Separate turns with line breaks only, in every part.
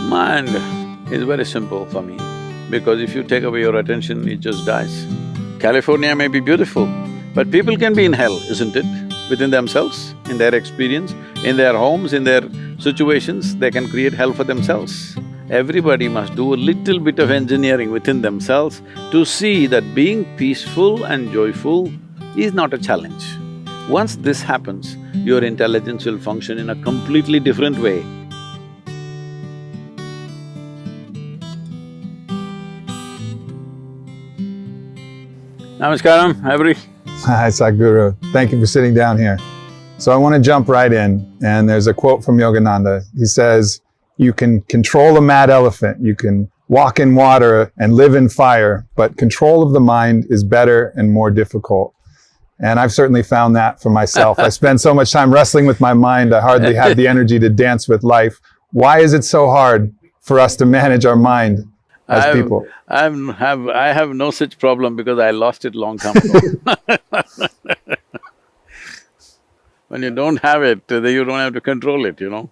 Mind is very simple for me, because if you take away your attention, it just dies. California may be beautiful, but people can be in hell, isn't it? Within themselves, in their experience, in their homes, in their situations, they can create hell for themselves. Everybody must do a little bit of engineering within themselves to see that being peaceful and joyful is not a challenge. Once this happens, your intelligence will function in a completely different way. Namaskaram, Aubrey.
Hi, Sadhguru. Thank you for sitting down here. So I want to jump right in, and there's a quote from Yogananda. He says, you can control a mad elephant, you can walk in water and live in fire, but control of the mind is better and more difficult. And I've certainly found that for myself. I spend so much time wrestling with my mind, I hardly have the energy to dance with life. Why is it so hard for us to manage our mind as people?
I have no such problem because I lost it long time ago. When you don't have it, then you don't have to control it, you know.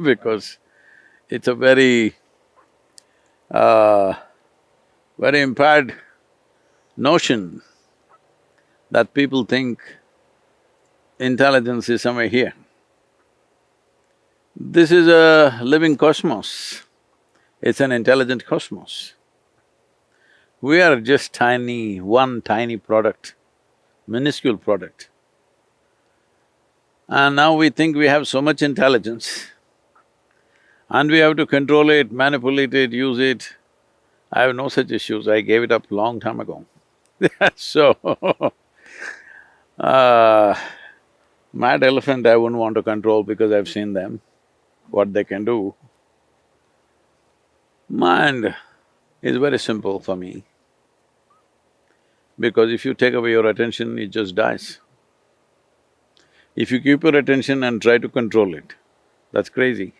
Because it's a very impaired notion that people think intelligence is somewhere here. This is a living cosmos. It's an intelligent cosmos. We are just tiny, one tiny product, minuscule product. And now we think we have so much intelligence and we have to control it, manipulate it, use it. I have no such issues, I gave it up long time ago. So, mad elephant I wouldn't want to control because I've seen them, what they can do. Mind is very simple for me, because if you take away your attention, it just dies. If you keep your attention and try to control it, that's crazy.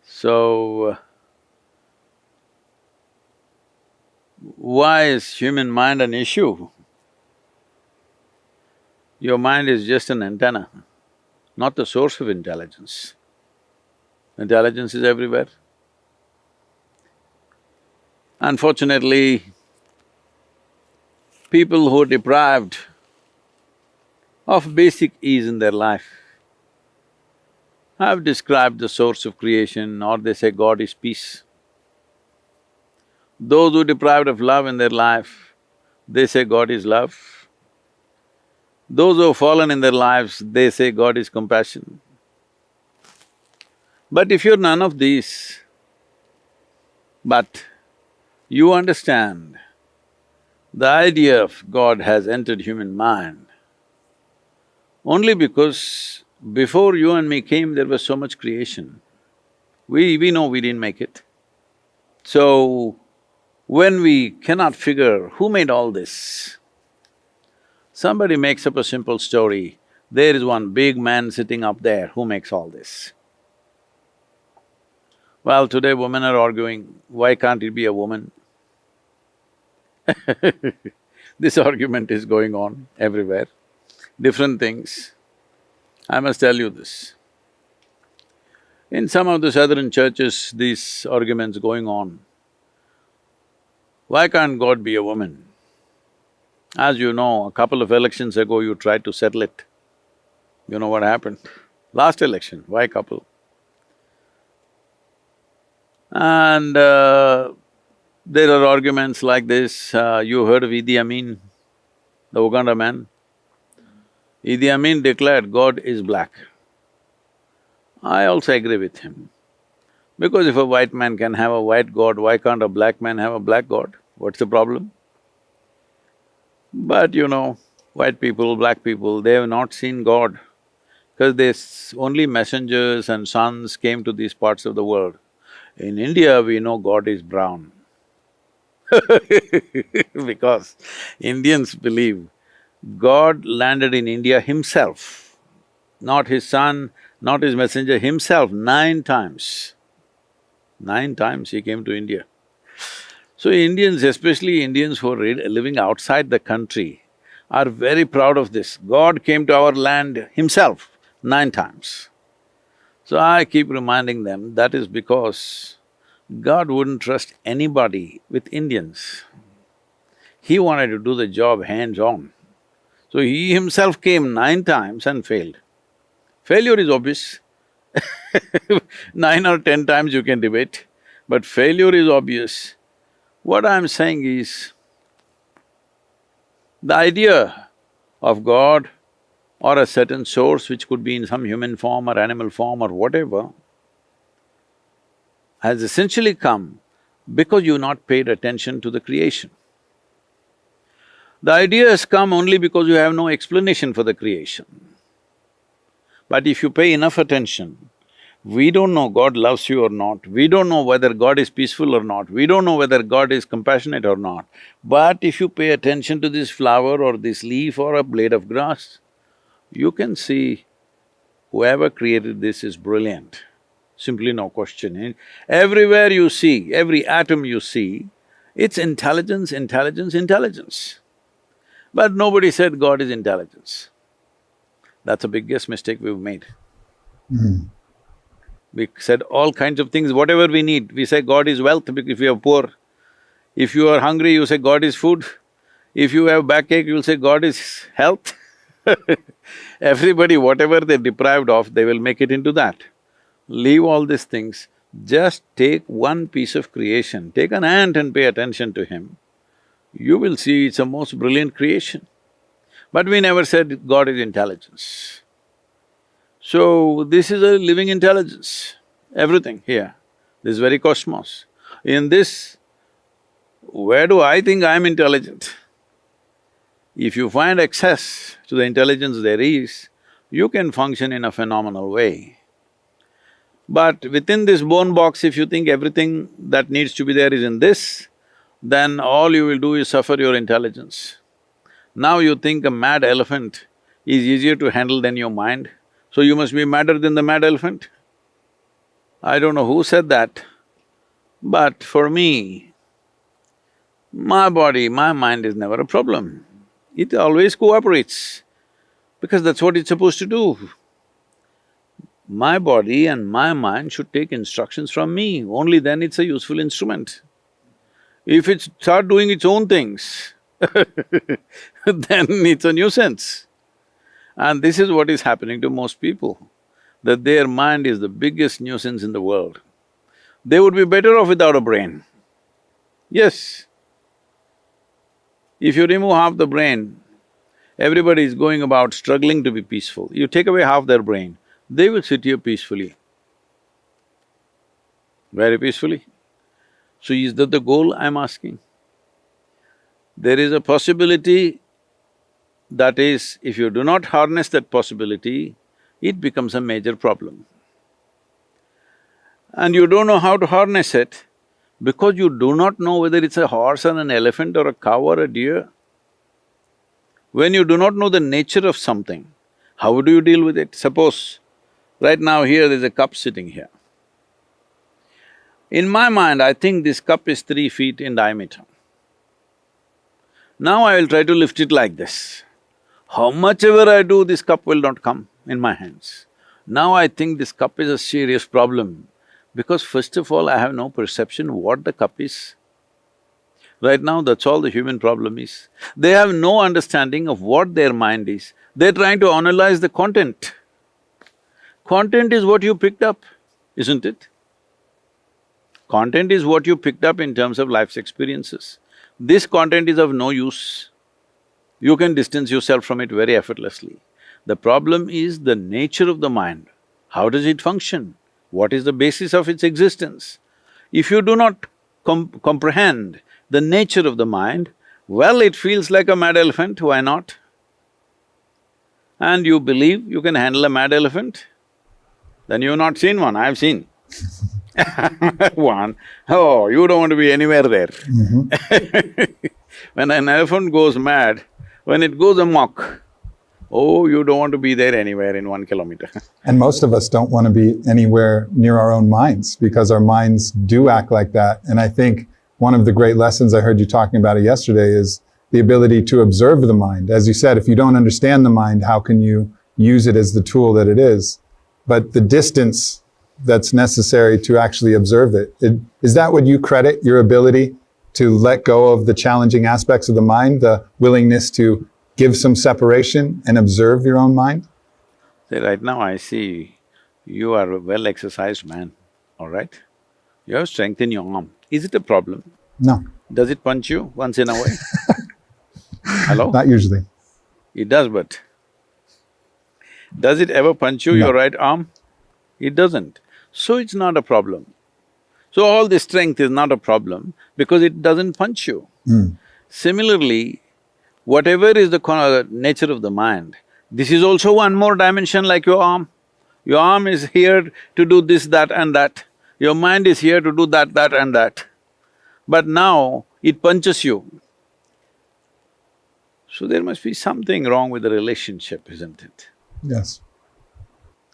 So, why is human mind an issue? Your mind is just an antenna, not the source of intelligence. Intelligence is everywhere. Unfortunately, people who are deprived of basic ease in their life have described the source of creation, or they say God is peace. Those who are deprived of love in their life, they say God is love. Those who have fallen in their lives, they say God is compassion. But if you're none of these, but you understand the idea of God has entered human mind only because before you and me came, there was so much creation. We know we didn't make it. So, when we cannot figure who made all this, somebody makes up a simple story, there is one big man sitting up there who makes all this. Well, today women are arguing, why can't it be a woman? This argument is going on everywhere, different things. I must tell you this. In some of the southern churches, these arguments going on. Why can't God be a woman? As you know, a couple of elections ago you tried to settle it. You know what happened? Last election, why couple? And there are arguments like this. You heard of Idi Amin, the Uganda man? Idi Amin declared God is black. I also agree with him. Because if a white man can have a white God, why can't a black man have a black God? What's the problem? But you know, white people, black people, they have not seen God, because only messengers and sons came to these parts of the world. In India, we know God is brown because Indians believe God landed in India himself, not his son, not his messenger, himself, 9 times. 9 times he came to India. So Indians, especially Indians who are living outside the country, are very proud of this. God came to our land himself 9 times. So I keep reminding them that is because God wouldn't trust anybody with Indians. He wanted to do the job hands-on. So he himself came 9 times and failed. Failure is obvious. 9 or 10 times you can debate, but failure is obvious. What I'm saying is, the idea of God or a certain source which could be in some human form or animal form or whatever has essentially come because you've not paid attention to the creation. The idea has come only because you have no explanation for the creation. But if you pay enough attention, we don't know God loves you or not, we don't know whether God is peaceful or not, we don't know whether God is compassionate or not. But if you pay attention to this flower or this leaf or a blade of grass, you can see whoever created this is brilliant. Simply no question. Everywhere you see, every atom you see, it's intelligence, intelligence, intelligence. But nobody said God is intelligence. That's the biggest mistake we've made. We said all kinds of things, whatever we need. We say God is wealth if you are poor. If you are hungry, you say God is food. If you have backache, you'll say God is health. Everybody, whatever they're deprived of, they will make it into that. Leave all these things, just take one piece of creation, take an ant and pay attention to him. You will see it's a most brilliant creation. But we never said God is intelligence. So, this is a living intelligence, everything here, this very cosmos. In this, where do I think I'm intelligent? If you find access to the intelligence there is, you can function in a phenomenal way. But within this bone box, if you think everything that needs to be there is in this, then all you will do is suffer your intelligence. Now you think a mad elephant is easier to handle than your mind, so you must be madder than the mad elephant? I don't know who said that, but for me, my body, my mind is never a problem. It always cooperates, because that's what it's supposed to do. My body and my mind should take instructions from me, only then it's a useful instrument. If it start doing its own things, then it's a nuisance. And this is what is happening to most people, that their mind is the biggest nuisance in the world. They would be better off without a brain. Yes. If you remove half the brain, everybody is going about struggling to be peaceful. You take away half their brain, they will sit here peacefully, very peacefully. So is that the goal I'm asking? There is a possibility, that is, if you do not harness that possibility, it becomes a major problem. And you don't know how to harness it because you do not know whether it's a horse or an elephant or a cow or a deer. When you do not know the nature of something, how do you deal with it? Suppose, right now here there's a cup sitting here. In my mind, I think this cup is 3 feet in diameter. Now I will try to lift it like this. How much ever I do, this cup will not come in my hands. Now I think this cup is a serious problem, because first of all, I have no perception what the cup is. Right now, that's all the human problem is. They have no understanding of what their mind is. They're trying to analyze the content. Content is what you picked up, isn't it? Content is what you picked up in terms of life's experiences. This content is of no use. You can distance yourself from it very effortlessly. The problem is the nature of the mind. How does it function? What is the basis of its existence? If you do not comprehend the nature of the mind, well, it feels like a mad elephant, why not? And you believe you can handle a mad elephant? Then you've not seen one, I've seen. One, oh, you don't want to be anywhere there. When an elephant goes mad, when it goes amok, oh, you don't want to be there anywhere in 1 kilometer.
And most of us don't want to be anywhere near our own minds, because our minds do act like that. And I think one of the great lessons, I heard you talking about it yesterday, is the ability to observe the mind. As you said, if you don't understand the mind, how can you use it as the tool that it is? But the distance that's necessary to actually observe it. Is that what you credit, your ability to let go of the challenging aspects of the mind, the willingness to give some separation and observe your own mind?
See, right now I see you are a well-exercised man, all right? You have strength in your arm. Is it a problem?
No,
Does it punch you once in a while? Hello?
not usually.
It does, but does it ever punch you,
No.
your right arm? It doesn't. So it's not a problem. So all this strength is not a problem because it doesn't punch you. Similarly, whatever is the nature of the mind, this is also one more dimension like your arm. Your arm is here to do this, that and that. Your mind is here to do that, that and that. But now it punches you. So there must be something wrong with the relationship, isn't it?
Yes.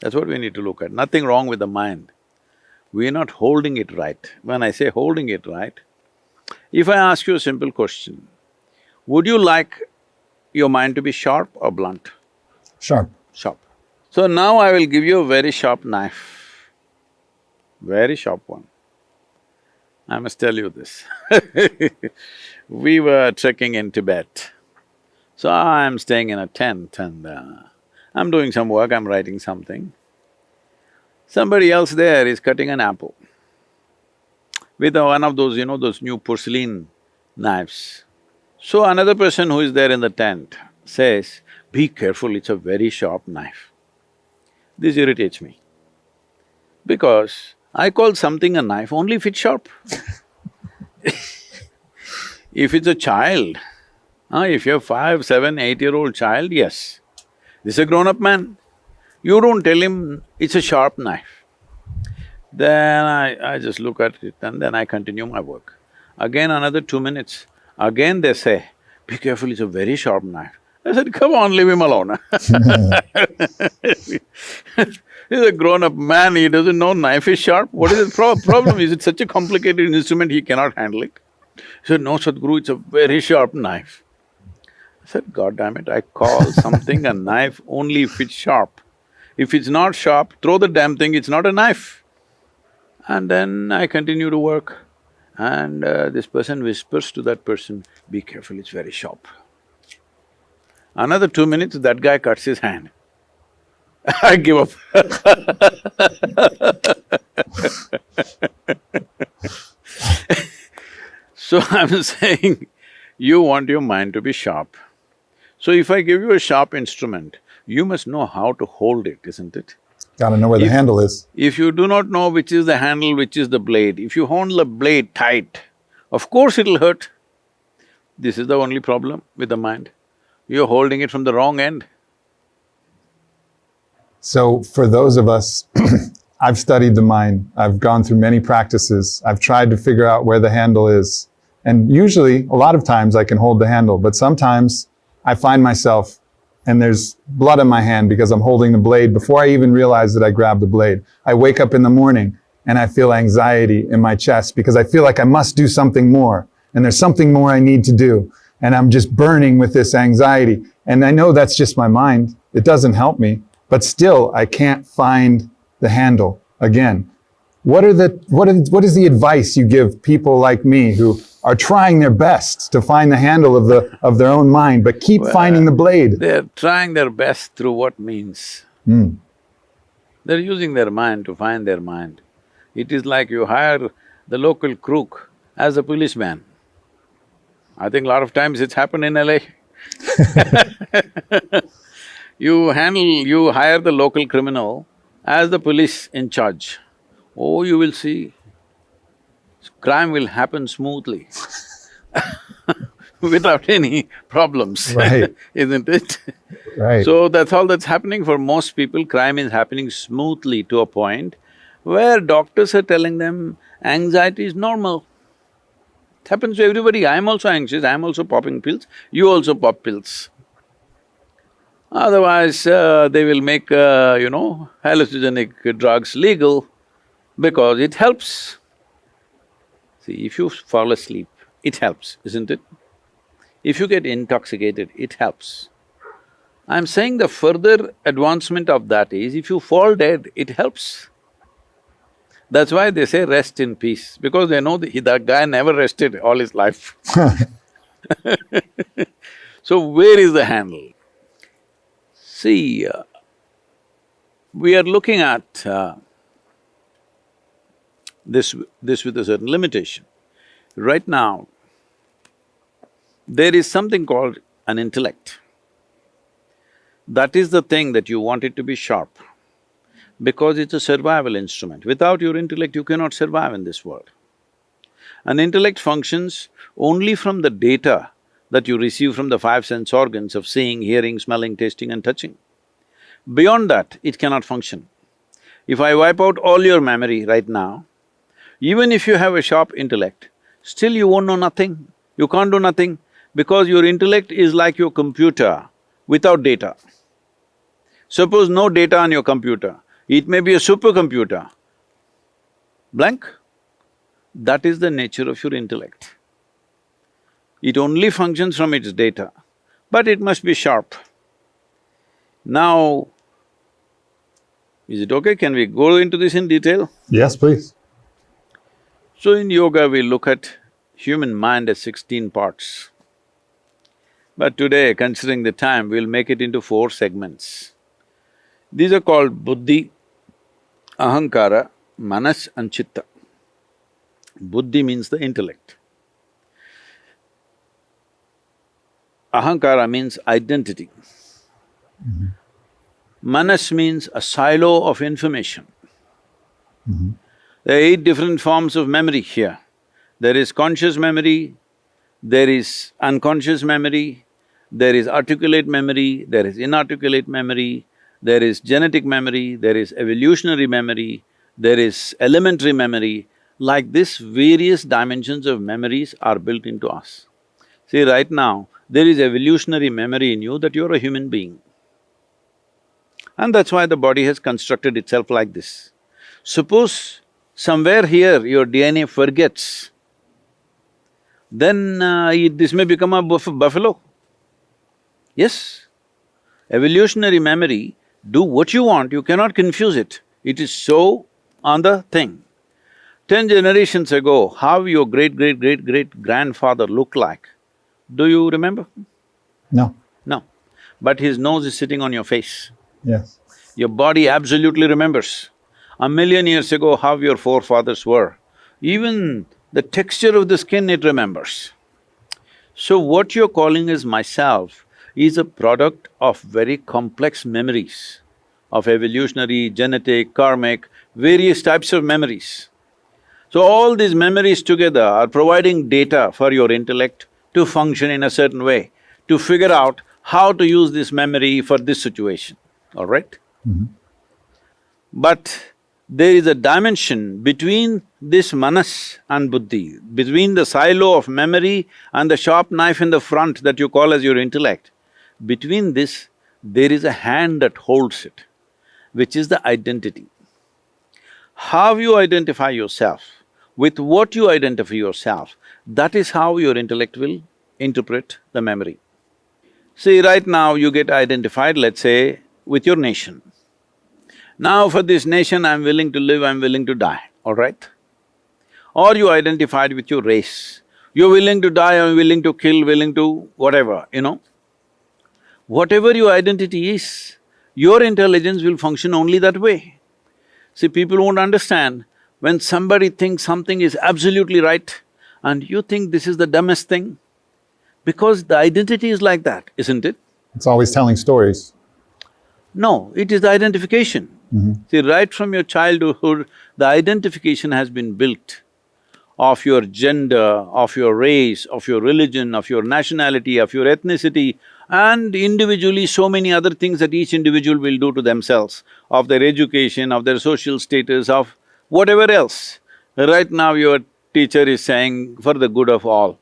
That's what we need to look at. Nothing wrong with the mind. We are not holding it right. When I say holding it right, if I ask you a simple question, would you like your mind to be sharp or blunt?
Sharp.
Sharp. So now I will give you a very sharp knife, very sharp one. I must tell you this. We were trekking in Tibet. So I'm staying in a tent and I'm doing some work, I'm writing something. Somebody else there is cutting an apple with one of those, those new porcelain knives. So another person who is there in the tent says, "Be careful, it's a very sharp knife." This irritates me because I call something a knife only if it's sharp. If it's a child, if you're 5, 7, 8-year-old child, yes. This is a grown-up man. You don't tell him it's a sharp knife. Then I just look at it and then I continue my work. Again another 2 minutes, again they say, "Be careful, it's a very sharp knife." I said, "Come on, leave him alone." He's a grown-up man, he doesn't know knife is sharp. What is the problem? Is it such a complicated instrument he cannot handle it? He said, "No, Sadhguru, it's a very sharp knife." I said, "God damn it, I call something a knife only if it's sharp. If it's not sharp, throw the damn thing, it's not a knife." And then I continue to work and this person whispers to that person, "Be careful, it's very sharp." Another 2 minutes, that guy cuts his hand. I give up. So I'm saying, you want your mind to be sharp. So if I give you a sharp instrument, you must know how to hold it, isn't it?
Gotta know where the handle is.
If you do not know which is the handle, which is the blade, if you hold the blade tight, of course it'll hurt. This is the only problem with the mind. You're holding it from the wrong end.
So for those of us, I've studied the mind, I've gone through many practices, I've tried to figure out where the handle is. And usually, a lot of times I can hold the handle, but sometimes I find myself and there's blood on my hand because I'm holding the blade before I even realize that I grabbed the blade. I wake up in the morning and I feel anxiety in my chest because I feel like I must do something more and there's something more I need to do. And I'm just burning with this anxiety. And I know that's just my mind. It doesn't help me, but still I can't find the handle again. What is the advice you give people like me who are trying their best to find the handle of their own mind, but keep finding the blade?
They're trying their best through what means? They're using their mind to find their mind. It is like you hire the local crook as a policeman. I think a lot of times it's happened in LA. You hire the local criminal as the police in charge. Oh, you will see, crime will happen smoothly without any problems,
Right.
isn't it?
Right.
So that's all that's happening for most people. Crime is happening smoothly to a point where doctors are telling them anxiety is normal. It happens to everybody. I'm also anxious, I'm also popping pills, you also pop pills. Otherwise, they will make, hallucinogenic drugs legal because it helps. See, if you fall asleep, it helps, isn't it? If you get intoxicated, it helps. I'm saying the further advancement of that is, if you fall dead, it helps. That's why they say rest in peace, because they know that guy never rested all his life. So where is the handle? See, we are looking at this with a certain limitation. Right now, there is something called an intellect. That is the thing that you want it to be sharp, because it's a survival instrument. Without your intellect, you cannot survive in this world. An intellect functions only from the data that you receive from the five sense organs of seeing, hearing, smelling, tasting and touching. Beyond that, it cannot function. If I wipe out all your memory right now, even if you have a sharp intellect, still you won't know nothing. You can't do nothing because your intellect is like your computer without data. Suppose no data on your computer, it may be a supercomputer, blank. That is the nature of your intellect. It only functions from its data, but it must be sharp. Now, is it okay? Can we go into this in detail?
Yes, please.
So in yoga, we look at human mind as 16 parts. But today, considering the time, we'll make it into 4 segments. These are called buddhi, ahankara, manas and chitta. Buddhi means the intellect. Ahankara means identity. Manas means a silo of information. There are 8 different forms of memory here. There is conscious memory, there is unconscious memory, there is articulate memory, there is inarticulate memory, there is genetic memory, there is evolutionary memory, there is elementary memory. Like this, various dimensions of memories are built into us. See, right now, there is evolutionary memory in you that you're a human being. And that's why the body has constructed itself like this. Suppose somewhere here your DNA forgets, then this may become a buffalo. Yes, evolutionary memory, do what you want, you cannot confuse it. It is so on the thing. 10 generations ago, how your great-great-great-great-grandfather looked like, do you remember?
No.
No. But his nose is sitting on your face.
Yes.
Your body absolutely remembers. 1,000,000 years ago, how your forefathers were. Even the texture of the skin, it remembers. So what you're calling as myself is a product of very complex memories of evolutionary, genetic, karmic, various types of memories. So all these memories together are providing data for your intellect to function in a certain way, to figure out how to use this memory for this situation, all right? But there is a dimension between this manas and buddhi, between the silo of memory and the sharp knife in the front that you call as your intellect. Between this, there is a hand that holds it, which is the identity. How you identify yourself, with what you identify yourself, that is how your intellect will interpret the memory. See, right now you get identified, let's say, with your nation. Now for this nation, I'm willing to live, I'm willing to die, all right? Or you identified with your race. You're willing to die, I'm willing to kill, willing to whatever, you know. Whatever your identity is, your intelligence will function only that way. See, people won't understand when somebody thinks something is absolutely right and you think this is the dumbest thing, because the identity is like that, isn't it?
It's always telling stories.
No, it is the identification. See, right from your childhood, the identification has been built of your gender, of your race, of your religion, of your nationality, of your ethnicity, and individually so many other things that each individual will do to themselves, of their education, of their social status, of whatever else. Right now your teacher is saying, for the good of all.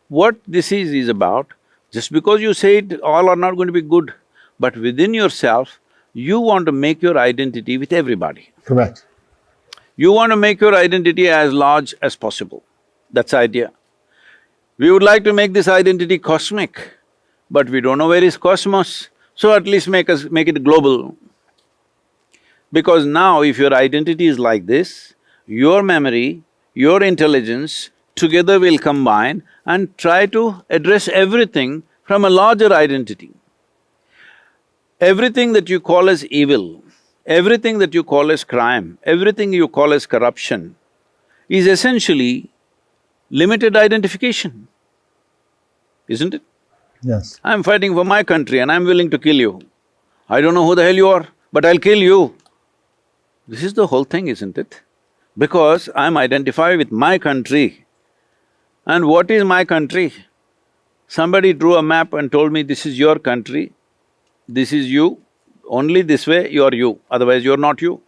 What this is about, just because you say it, all are not going to be good, but within yourself, you want to make your identity with everybody.
Correct.
You want to make your identity as large as possible. That's the idea. We would like to make this identity cosmic, but we don't know where is cosmos, so at least make it global. Because now if your identity is like this, your memory, your intelligence together will combine and try to address everything from a larger identity. Everything that you call as evil, everything that you call as crime, everything you call as corruption is essentially limited identification, isn't it?
Yes.
I'm fighting for my country and I'm willing to kill you. I don't know who the hell you are, but I'll kill you. This is the whole thing, isn't it? Because I'm identified with my country. And what is my country? Somebody drew a map and told me, this is your country, this is you, only this way you're you, otherwise you're not you.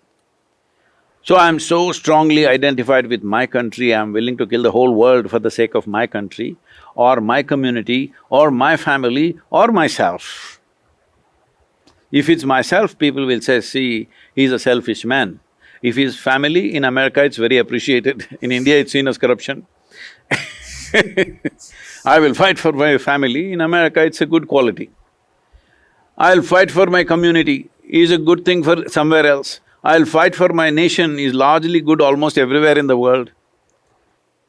So I'm so strongly identified with my country, I'm willing to kill the whole world for the sake of my country, or my community, or my family, or myself. If it's myself, people will say, see, he's a selfish man. If he's family, in America it's very appreciated, in India it's seen as corruption. I will fight for my family, in America it's a good quality. I'll fight for my community, is a good thing for somewhere else. I'll fight for my nation is largely good almost everywhere in the world.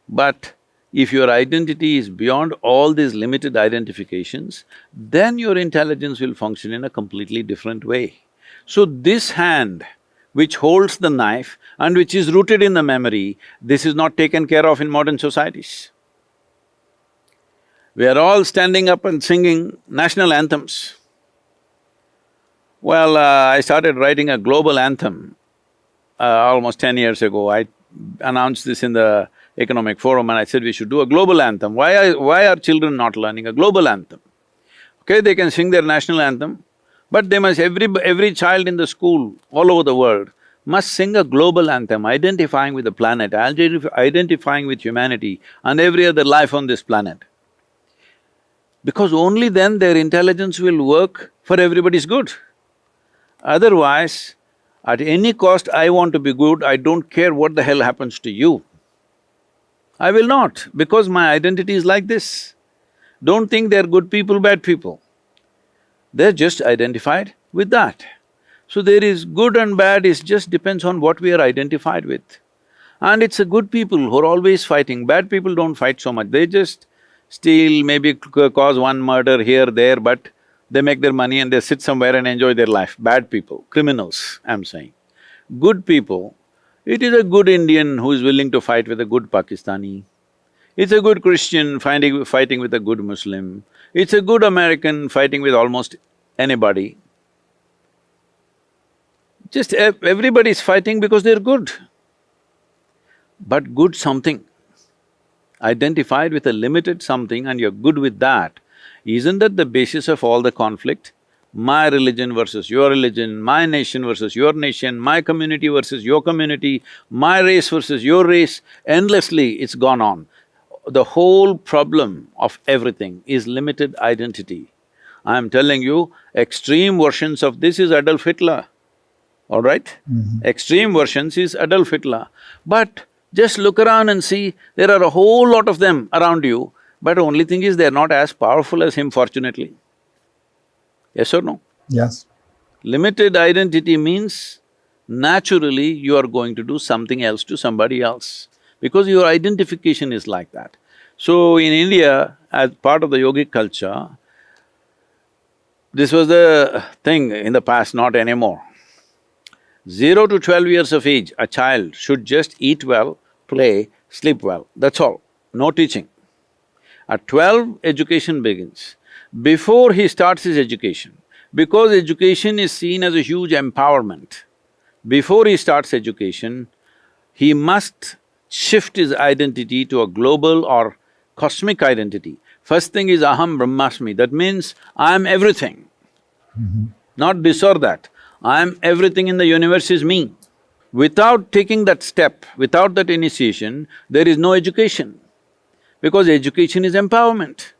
But if your identity is beyond all these limited identifications, then your intelligence will function in a completely different way. So this hand which holds the knife and which is rooted in the memory, this is not taken care of in modern societies. We are all standing up and singing national anthems. Well, I started writing a global anthem almost 10 years ago. I announced this in the economic forum and I said we should do a global anthem. Why are children not learning a global anthem? Okay, they can sing their national anthem, but they must… every child in the school all over the world must sing a global anthem, identifying with the planet, identifying with humanity and every other life on this planet. Because only then their intelligence will work for everybody's good. Otherwise, at any cost, I want to be good, I don't care what the hell happens to you. I will not, because my identity is like this. Don't think they're good people, bad people. They're just identified with that. So there is good and bad, it just depends on what we are identified with. And it's a good people who are always fighting, bad people don't fight so much, they just steal, maybe cause one murder here, there, but they make their money and they sit somewhere and enjoy their life. Bad people, criminals, I'm saying. Good people, it is a good Indian who is willing to fight with a good Pakistani. It's a good Christian fighting with a good Muslim. It's a good American fighting with almost anybody. Just everybody's fighting because they're good. But good something, identified with a limited something and you're good with that, isn't that the basis of all the conflict? My religion versus your religion, my nation versus your nation, my community versus your community, my race versus your race, endlessly it's gone on. The whole problem of everything is limited identity. I'm telling you, extreme versions of this is Adolf Hitler, all right? Extreme versions is Adolf Hitler. But just look around and see, there are a whole lot of them around you, but only thing is they're not as powerful as him, fortunately. Yes or no?
Yes.
Limited identity means naturally you are going to do something else to somebody else, because your identification is like that. So in India, as part of the yogic culture, this was the thing in the past, not anymore. 0 to 12 years of age, a child should just eat well, play, sleep well, that's all, no teaching. At 12, education begins. Before he starts his education, because education is seen as a huge empowerment, before he starts education, he must shift his identity to a global or cosmic identity. First thing is aham brahmasmi, that means I'm everything. Not this or that, I'm everything in the universe is me. Without taking that step, without that initiation, there is no education, because education is empowerment.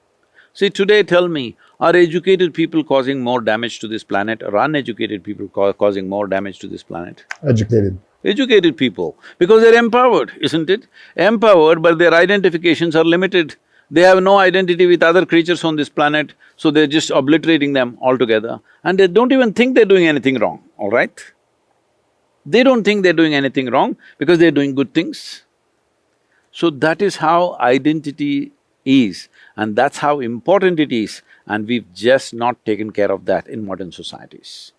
See, today tell me, are educated people causing more damage to this planet or uneducated people causing more damage to this planet?
Educated.
Educated people, because they're empowered, isn't it? Empowered, but their identifications are limited. They have no identity with other creatures on this planet, so they're just obliterating them altogether. And they don't even think they're doing anything wrong, all right? They don't think they're doing anything wrong because they're doing good things. So that is how identity is, and that's how important it is, and we've just not taken care of that in modern societies.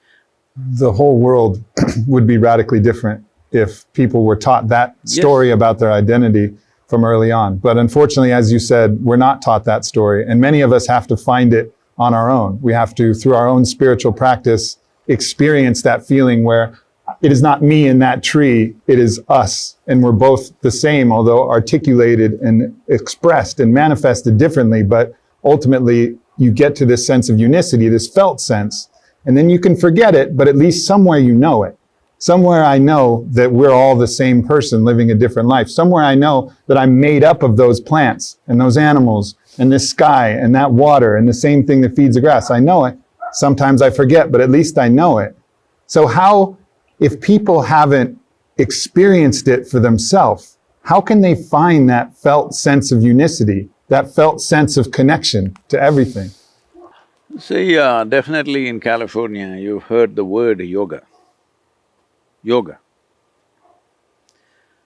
The whole world would be radically different if people were taught that story about their identity from early on. But unfortunately, as you said, we're not taught that story, and many of us have to find it on our own. We have to, through our own spiritual practice, experience that feeling where it is not me in that tree, it is us, and we're both the same, although articulated and expressed and manifested differently. But ultimately, you get to this sense of unicity, this felt sense, and then you can forget it, but at least somewhere you know it. Somewhere I know that we're all the same person living a different life. Somewhere I know that I'm made up of those plants and those animals and this sky and that water and the same thing that feeds the grass. I know it. Sometimes I forget, but at least I know it. So how, if people haven't experienced it for themselves, how can they find that felt sense of unicity, that felt sense of connection to everything?
See, definitely in California, you've heard the word yoga. Yoga.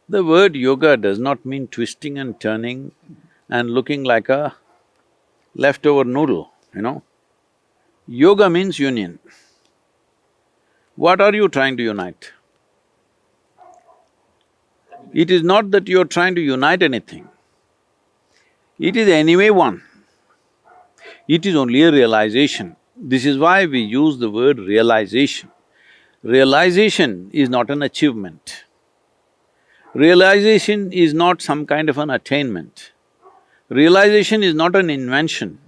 The word yoga does not mean twisting and turning and looking like a leftover noodle, you know. Yoga means union. What are you trying to unite? It is not that you're trying to unite anything. It is anyway one. It is only a realization. This is why we use the word realization. Realization is not an achievement. Realization is not some kind of an attainment. Realization is not an invention.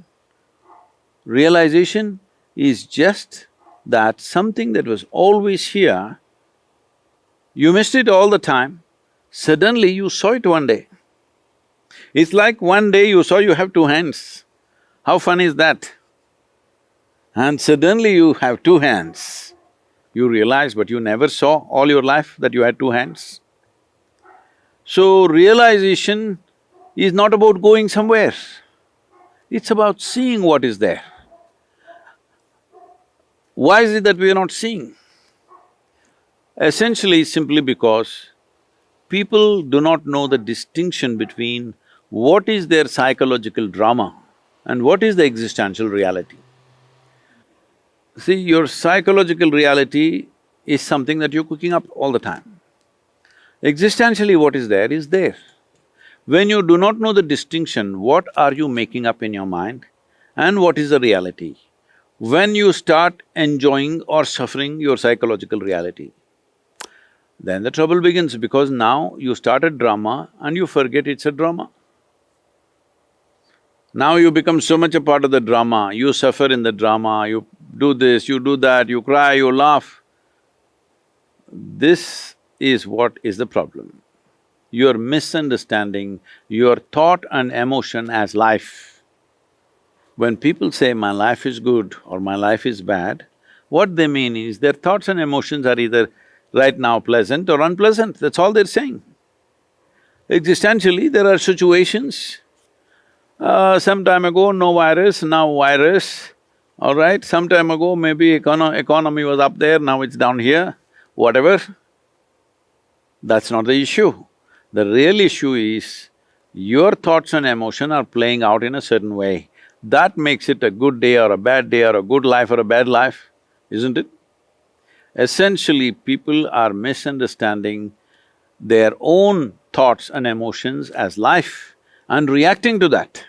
Realization is just that something that was always here, you missed it all the time, suddenly you saw it one day. It's like one day you saw you have two hands. How fun is that? And suddenly you have two hands. You realize, but you never saw all your life that you had two hands. So realization is not about going somewhere, it's about seeing what is there. Why is it that we are not seeing? Essentially, simply because people do not know the distinction between what is their psychological drama and what is the existential reality. See, your psychological reality is something that you're cooking up all the time. Existentially, what is there is there. When you do not know the distinction, what are you making up in your mind and what is the reality? When you start enjoying or suffering your psychological reality, then the trouble begins, because now you start a drama and you forget it's a drama. Now you become so much a part of the drama, you suffer in the drama, you do this, you do that, you cry, you laugh. This is what is the problem. You're misunderstanding your thought and emotion as life. When people say, my life is good or my life is bad, what they mean is their thoughts and emotions are either right now pleasant or unpleasant, that's all they're saying. Existentially, there are situations, some time ago no virus, now virus, all right? Some time ago maybe economy was up there, now it's down here, whatever. That's not the issue. The real issue is your thoughts and emotion are playing out in a certain way. That makes it a good day or a bad day or a good life or a bad life, isn't it? Essentially, people are misunderstanding their own thoughts and emotions as life and reacting to that.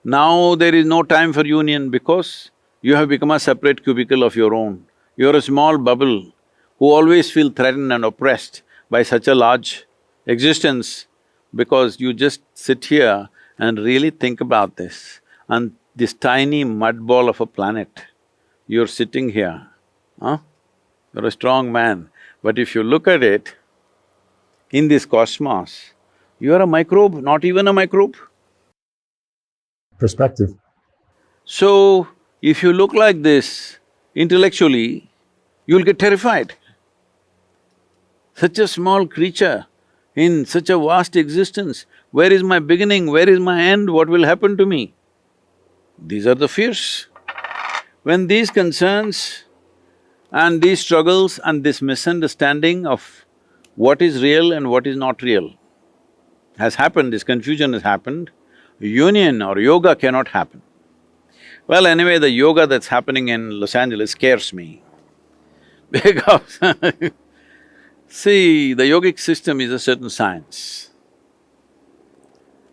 Now there is no time for union because you have become a separate cubicle of your own. You're a small bubble who always feel threatened and oppressed by such a large existence, because you just sit here and really think about this. And this tiny mud ball of a planet, you're sitting here, huh? You're a strong man, but if you look at it, in this cosmos, you're a microbe, not even a microbe.
Perspective.
So, if you look like this intellectually, you'll get terrified. Such a small creature in such a vast existence, where is my beginning, where is my end, what will happen to me? These are the fears. When these concerns And these struggles and this misunderstanding of what is real and what is not real has happened, this confusion has happened, union or yoga cannot happen. Well, anyway, the yoga that's happening in Los Angeles scares me because see, the yogic system is a certain science.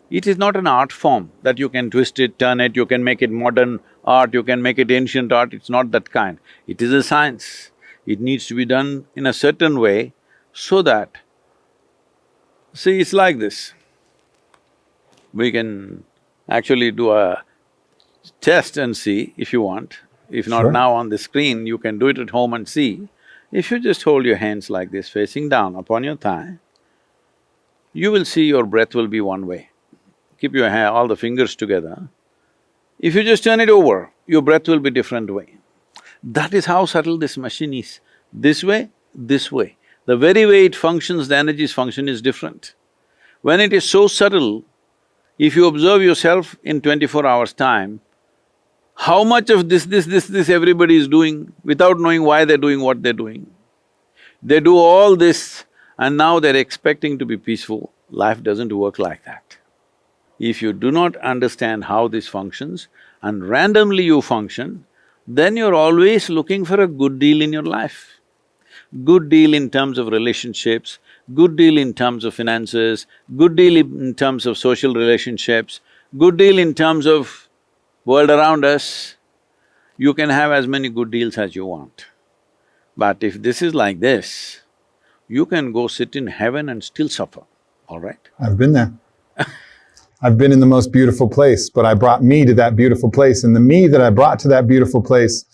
It is not an art form that you can twist it, turn it, you can make it modern art, you can make it ancient art, it's not that kind. It is a science. It needs to be done in a certain way so that… See, it's like this. We can actually do a test and see if you want. If not
Sure.
now on the screen, you can do it at home and see. If you just hold your hands like this, facing down upon your thigh, you will see your breath will be one way. Keep your all the fingers together. If you just turn it over, your breath will be different way. That is how subtle this machine is. This way, this way. The very way it functions, the energies function is different. When it is so subtle, if you observe yourself in 24 hours' time, how much of this everybody is doing without knowing why they're doing what they're doing. They do all this and now they're expecting to be peaceful. Life doesn't work like that. If you do not understand how this functions and randomly you function, then you're always looking for a good deal in your life. Good deal in terms of relationships, good deal in terms of finances, good deal in terms of social relationships, good deal in terms of world around us. You can have as many good deals as you want. But if this is like this, you can go sit in heaven and still suffer, all right?
I've been there. I've been in the most beautiful place, but I brought me to that beautiful place, and the me that I brought to that beautiful place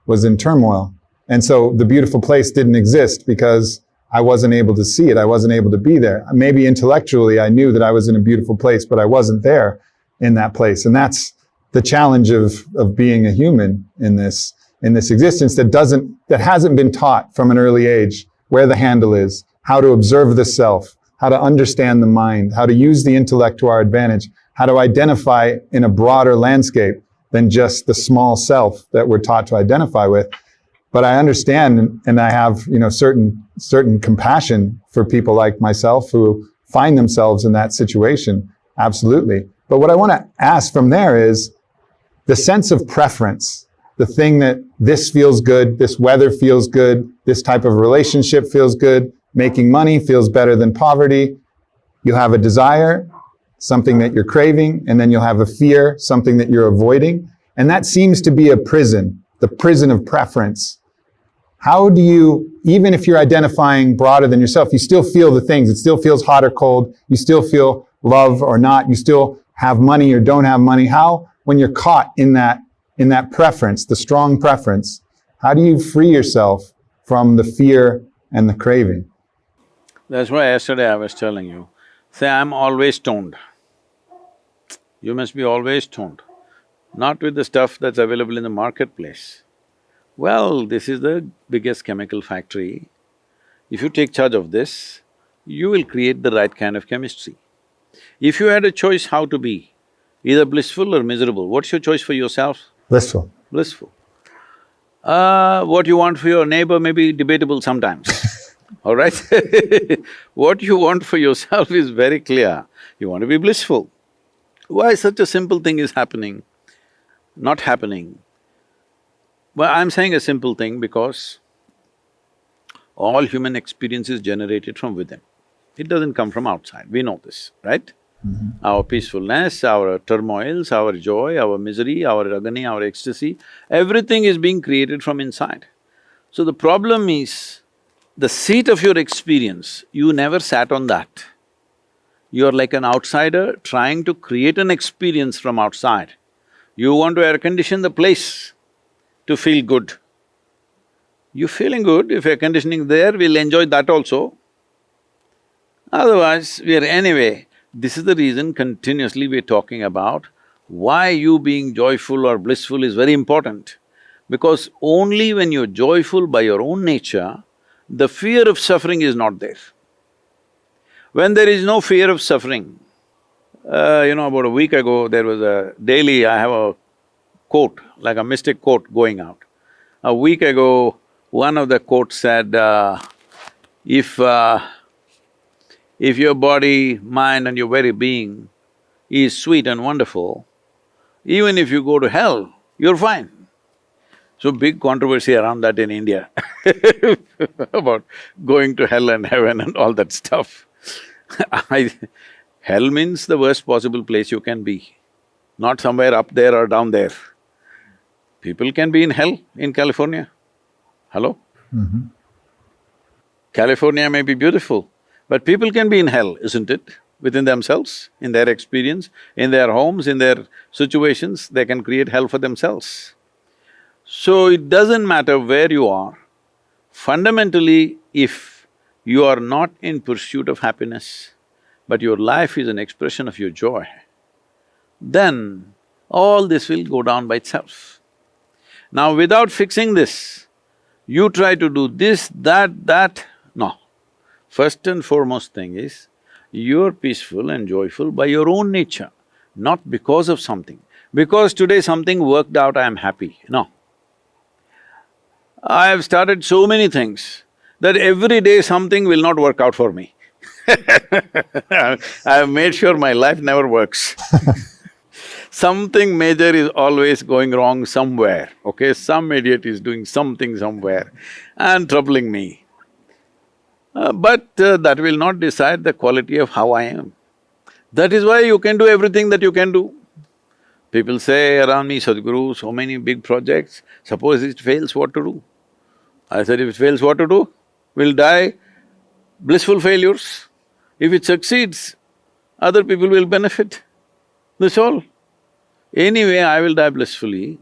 was in turmoil. And so the beautiful place didn't exist because I wasn't able to see it, I wasn't able to be there. Maybe intellectually I knew that I was in a beautiful place, but I wasn't there in that place. And that's the challenge of being a human in this existence that hasn't been taught from an early age where the handle is, how to observe the self, how to understand the mind, how to use the intellect to our advantage, how to identify in a broader landscape than just the small self that we're taught to identify with. But I understand and I have, certain compassion for people like myself who find themselves in that situation, absolutely. But what I want to ask from there is the sense of preference, the thing that this feels good, this weather feels good, this type of relationship feels good, making money feels better than poverty. You have a desire, something that you're craving, and then you'll have a fear, something that you're avoiding. And that seems to be a prison, the prison of preference. How do you, even if you're identifying broader than yourself, you still feel the things, it still feels hot or cold, you still feel love or not, you still have money or don't have money. How, when you're caught in that preference, the strong preference, how do you free yourself from the fear and the craving?
That's why yesterday I was telling you, say, I'm always stoned. You must be always stoned, not with the stuff that's available in the marketplace. Well, this is the biggest chemical factory. If you take charge of this, you will create the right kind of chemistry. If you had a choice how to be, either blissful or miserable, what's your choice for yourself?
Blissful.
Blissful. What you want for your neighbor may be debatable sometimes, all right? What you want for yourself is very clear. You want to be blissful. Why such a simple thing is happening, not happening? Well, I'm saying a simple thing because all human experience is generated from within. It doesn't come from outside, we know this, right? Our peacefulness, our turmoils, our joy, our misery, our agony, our ecstasy, everything is being created from inside. So the problem is, the seat of your experience, you never sat on that. You're like an outsider trying to create an experience from outside. You want to air condition the place to feel good. You're feeling good, if air conditioning there, we'll enjoy that also. Otherwise, we are anyway… This is the reason continuously we're talking about why you being joyful or blissful is very important. Because only when you're joyful by your own nature, the fear of suffering is not there. When there is no fear of suffering, about a week ago, there was a daily… I have a quote, like a mystic quote going out. A week ago, One of the quotes said, if, uh, if your body, mind and your very being is sweet and wonderful, even if you go to hell, you're fine. So big controversy around that in India about going to hell and heaven and all that stuff. Hell means the worst possible place you can be, not somewhere up there or down there. People can be in hell in California. Hello? California may be beautiful, but people can be in hell, isn't it? Within themselves, in their experience, in their homes, in their situations, they can create hell for themselves. So it doesn't matter where you are, fundamentally, if you are not in pursuit of happiness, but your life is an expression of your joy, then all this will go down by itself. Now, without fixing this, you try to do this, that, no. First and foremost thing is, you're peaceful and joyful by your own nature, not because of something. Because today something worked out, I am happy, no. I have started so many things that every day something will not work out for me. I have made sure my life never works. Something major is always going wrong somewhere, okay? Some idiot is doing something somewhere and troubling me. But that will not decide the quality of how I am. That is why you can do everything that you can do. People say around me, Sadhguru, so many big projects, suppose it fails, what to do? I said, if it fails, what to do? We'll die blissful failures. If it succeeds, other people will benefit. That's all. Anyway, I will die blissfully.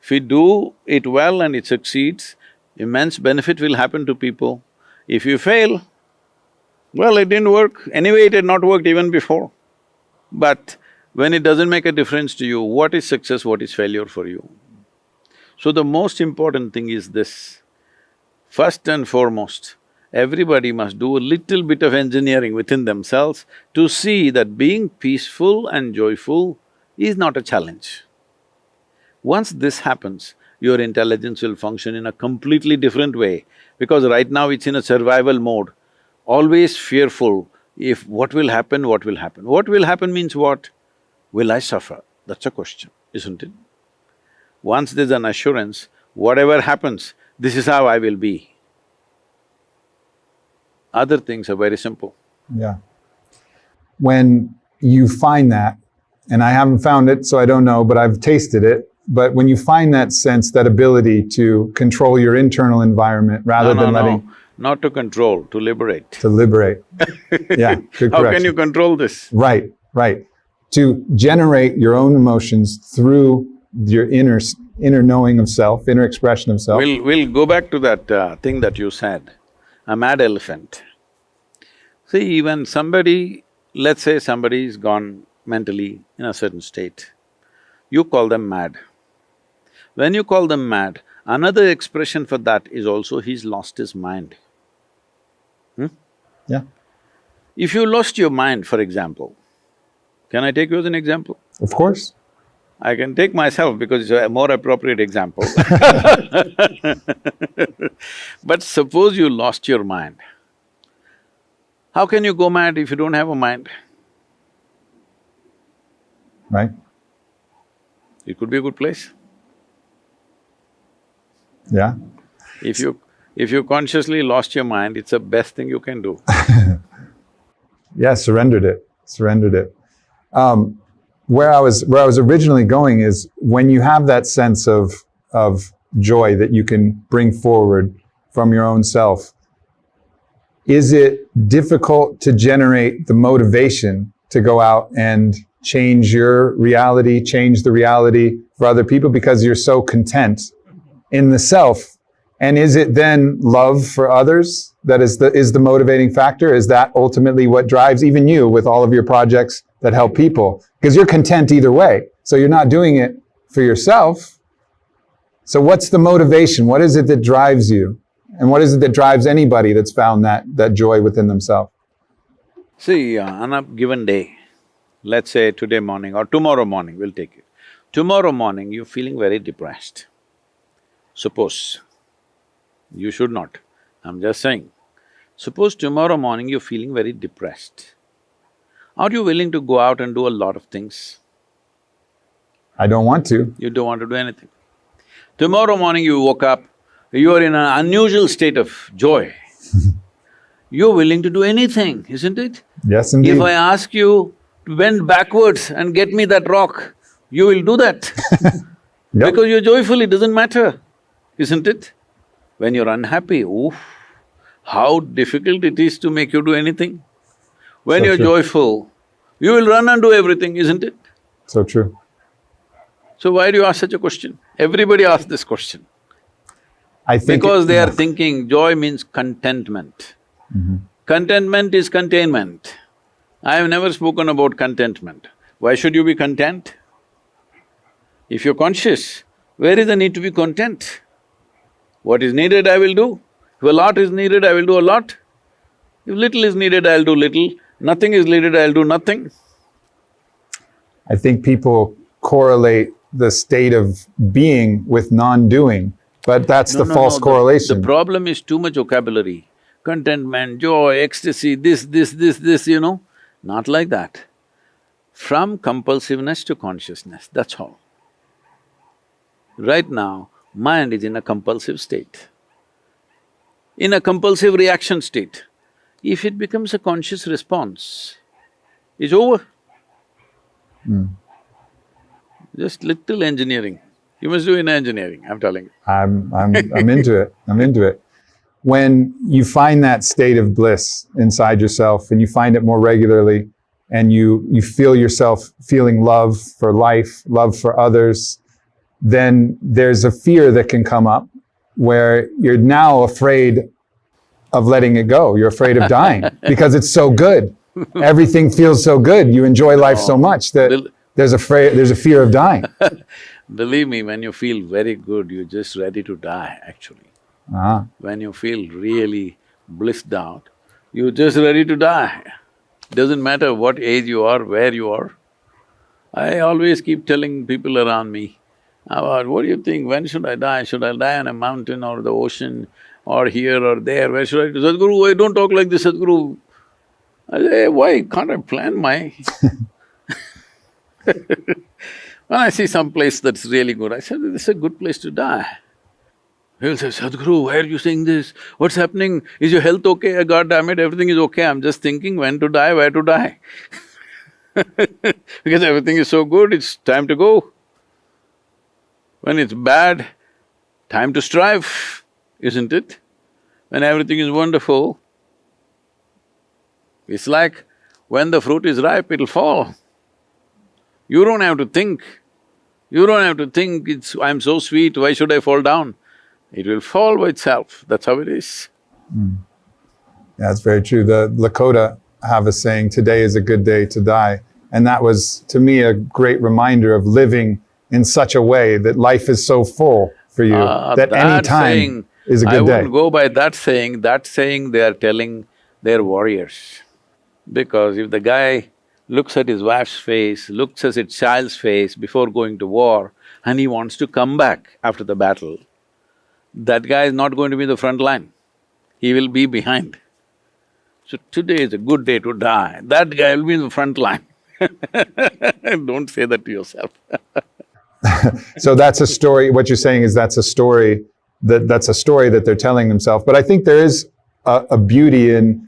If we do it well and it succeeds, immense benefit will happen to people. If you fail, well, it didn't work. Anyway, it had not worked even before. But when it doesn't make a difference to you, what is success, what is failure for you? So the most important thing is this. First and foremost, everybody must do a little bit of engineering within themselves to see that being peaceful and joyful is not a challenge. Once this happens, your intelligence will function in a completely different way, because right now it's in a survival mode, always fearful, if what will happen, what will happen. What will happen means what? Will I suffer? That's a question, isn't it? Once there's an assurance, whatever happens, this is how I will be. Other things are very simple.
Yeah. When you find that, and I haven't found it, so I don't know, but I've tasted it, but when you find that sense, that ability to control your internal environment rather than letting…
No, not to control, to liberate.
To liberate. Yeah, good correction.
How can you control this?
Right, right. To generate your own emotions through your inner knowing of self, inner expression of self.
We'll go back to that thing that you said, a mad elephant. See, even somebody, let's say somebody's gone mentally in a certain state, you call them mad. When you call them mad, another expression for that is also he's lost his mind.
Yeah.
If you lost your mind, for example, can I take you as an example?
Of course.
I can take myself because it's a more appropriate example. But suppose you lost your mind. How can you go mad if you don't have a mind?
Right.
It could be a good place.
Yeah.
If you consciously lost your mind, it's the best thing you can do.
Yeah, surrendered it. Where I was originally going is when you have that sense of joy that you can bring forward from your own self, is it difficult to generate the motivation to go out and change your reality, change the reality for other people because you're so content in the self? And is it then love for others that is the motivating factor? Is that ultimately what drives even you with all of your projects that help people? Because you're content either way. So you're not doing it for yourself. So what's the motivation? What is it that drives you? And what is it that drives anybody that's found that joy within themselves?
See, on a given day, let's say today morning or tomorrow morning, we'll take it. Tomorrow morning, you're feeling very depressed. Suppose, You should not. I'm just saying. Suppose tomorrow morning you're feeling very depressed. Are you willing to go out and do a lot of things?
I don't want to.
You don't want to do anything. Tomorrow morning you woke up, you are in an unusual state of joy. You're willing to do anything, isn't it?
Yes, indeed.
If I ask you to bend backwards and get me that rock, you will do that.
Yep.
Because you're joyful, it doesn't matter, isn't it? When you're unhappy, oof, how difficult it is to make you do anything. When
So
you're
true.
joyful, you will run and do everything, isn't it?
So true.
So why do you ask such a question? Everybody asks this question.
I think
Because they are thinking joy means contentment. Contentment is containment. I have never spoken about contentment. Why should you be content? If you're conscious, where is the need to be content? What is needed, I will do. If a lot is needed, I will do a lot. If little is needed, I'll do little. Nothing is needed, I'll do nothing.
I think people correlate the state of being with non-doing, but that's the false
The
correlation.
problem is too much vocabulary. Contentment, joy, ecstasy, this, you know. Not like that. From compulsiveness to consciousness, that's all. Right now, mind is in a compulsive state. In a compulsive reaction state. If it becomes a conscious response, it's over. Just little engineering. You must do in engineering, I'm telling you.
I'm into it, I'm into it. When you find that state of bliss inside yourself and you find it more regularly and you feel yourself feeling love for life, love for others, then there's a fear that can come up where you're now afraid of letting it go. You're afraid of dying because it's so good. Everything feels so good. You enjoy life so much that there's a fear of dying.
Believe me, when you feel very good, you're just ready to die, actually. When you feel really blissed out, you're just ready to die. Doesn't matter what age you are, where you are. I always keep telling people around me, what do you think, when should I die? Should I die on a mountain or the ocean or here or there? Where should I do? Sadhguru, why don't talk like this, Sadhguru? I say, why can't I plan my… When I see some place that's really good, I say, this is a good place to die. He'll say, Sadhguru, why are you saying this? What's happening? Is your health okay? God damn it, everything is okay. I'm just thinking when to die, where to die. Because everything is so good, it's time to go. When it's bad, time to strive, isn't it? When everything is wonderful, it's like when the fruit is ripe, it'll fall. You don't have to think. You don't have to think, I'm so sweet, why should I fall down? It will fall by itself, that's how it is.
Yeah, that's very true. The Lakota have a saying, today is a good day to die. And that was, to me, a great reminder of living in such a way that life is so full for you that any time is a good day.
I won't go by that saying they are telling their warriors. Because if the guy looks at his wife's face, looks at his child's face before going to war, and he wants to come back after the battle, that guy is not going to be in the front line, he will be behind. So today is a good day to die, that guy will be in the front line. Don't say that to yourself.
So that's a story, what you're saying is that's a story that they're telling themselves. But I think there is a beauty in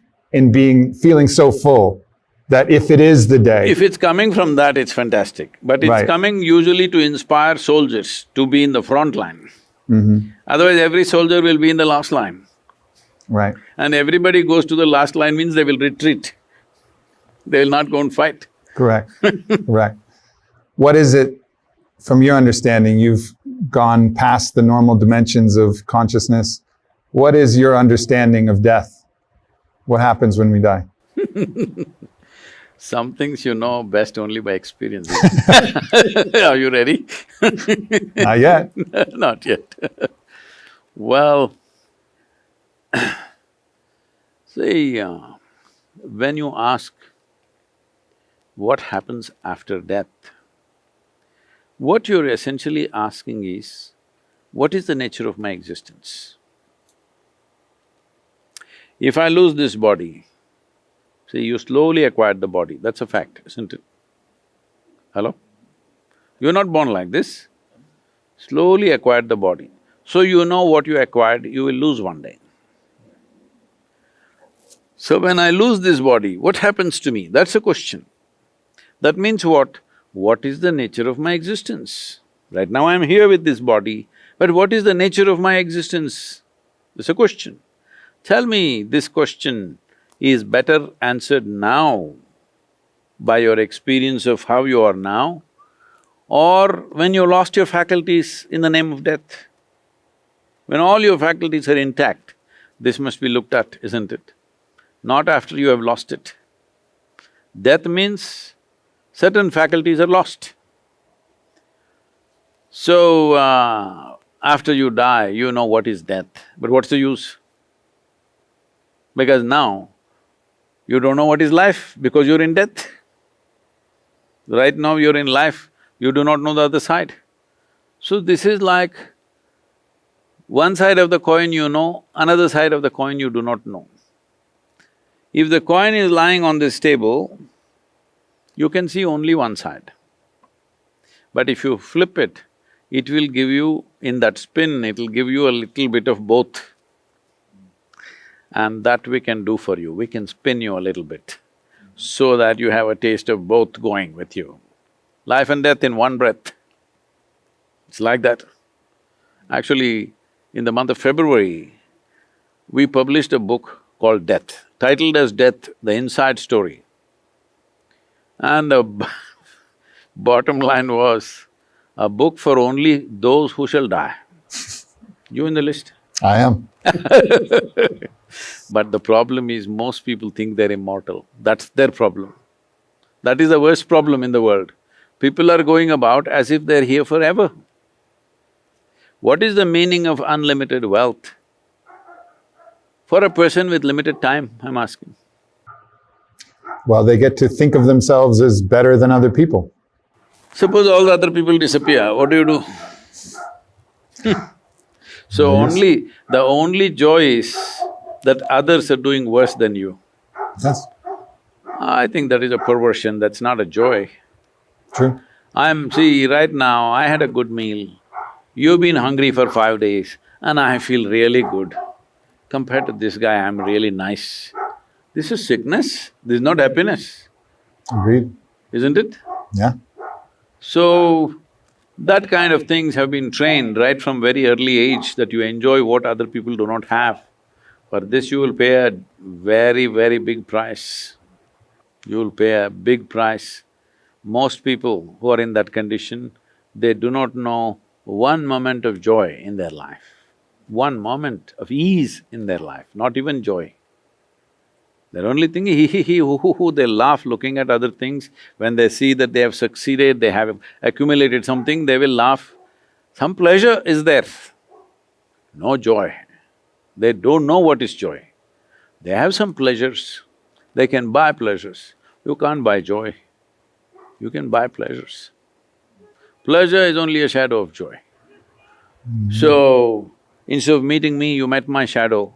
feeling so full that if it is the day…
If it's coming from that, it's fantastic. But it's
Right.
coming usually to inspire soldiers to be in the front line. Otherwise, every soldier will be in the last line.
Right.
And everybody goes to the last line means they will retreat. They will not go and fight.
Correct, correct. What is it, from your understanding, you've gone past the normal dimensions of consciousness. What is your understanding of death? What happens when we die?
Some things you know best only by experience. Are you ready?
Not yet.
Not yet. Well, see, when you ask what happens after death, what you're essentially asking is, what is the nature of my existence? If I lose this body, see, you slowly acquired the body, that's a fact, isn't it? Hello? You're not born like this, slowly acquired the body. So you know what you acquired, you will lose one day. So when I lose this body, what happens to me? That's a question. That means what? What is the nature of my existence? Right now I'm here with this body, but what is the nature of my existence? It's a question. Tell me, this question is better answered now by your experience of how you are now, or when you lost your faculties in the name of death. When all your faculties are intact, this must be looked at, isn't it? Not after you have lost it. Death means certain faculties are lost. So, after you die, you know what is death, but what's the use? Because now, you don't know what is life because you're in death. Right now you're in life, you do not know the other side. So this is like one side of the coin you know, another side of the coin you do not know. If the coin is lying on this table, you can see only one side. But if you flip it, it will give you, in that spin, it'll give you a little bit of both. And that we can do for you, we can spin you a little bit so that you have a taste of both going with you. Life and death in one breath. It's like that. Actually, in the month of February, we published a book called Death, titled as Death, the Inside Story. And the bottom line was, a book for only those who shall die. You in the list?
I am.
But the problem is, most people think they're immortal, that's their problem. That is the worst problem in the world. People are going about as if they're here forever. What is the meaning of unlimited wealth? For a person with limited time, I'm asking.
Well, they get to think of themselves as better than other people.
Suppose all the other people disappear, what do you do? So the only joy is that others are doing worse than you.
Yes,
I think that is a perversion, that's not a joy.
true.
See, right now, I had a good meal. You've been hungry for 5 days and I feel really good. Compared to this guy, I'm really nice. This is sickness, this is not happiness,
Agreed.
isn't it?
Yeah.
So, that kind of things have been trained right from very early age, that you enjoy what other people do not have. For this you will pay a very, very big price. You will pay a big price. Most people who are in that condition, they do not know one moment of joy in their life, one moment of ease in their life, not even joy. They're only thinking hee, hoo, they laugh looking at other things. When they see that they have succeeded, they have accumulated something, they will laugh. Some pleasure is there, no joy. They don't know what is joy. They have some pleasures, they can buy pleasures. You can't buy joy, you can buy pleasures. Pleasure is only a shadow of joy. So, instead of meeting me, you met my shadow.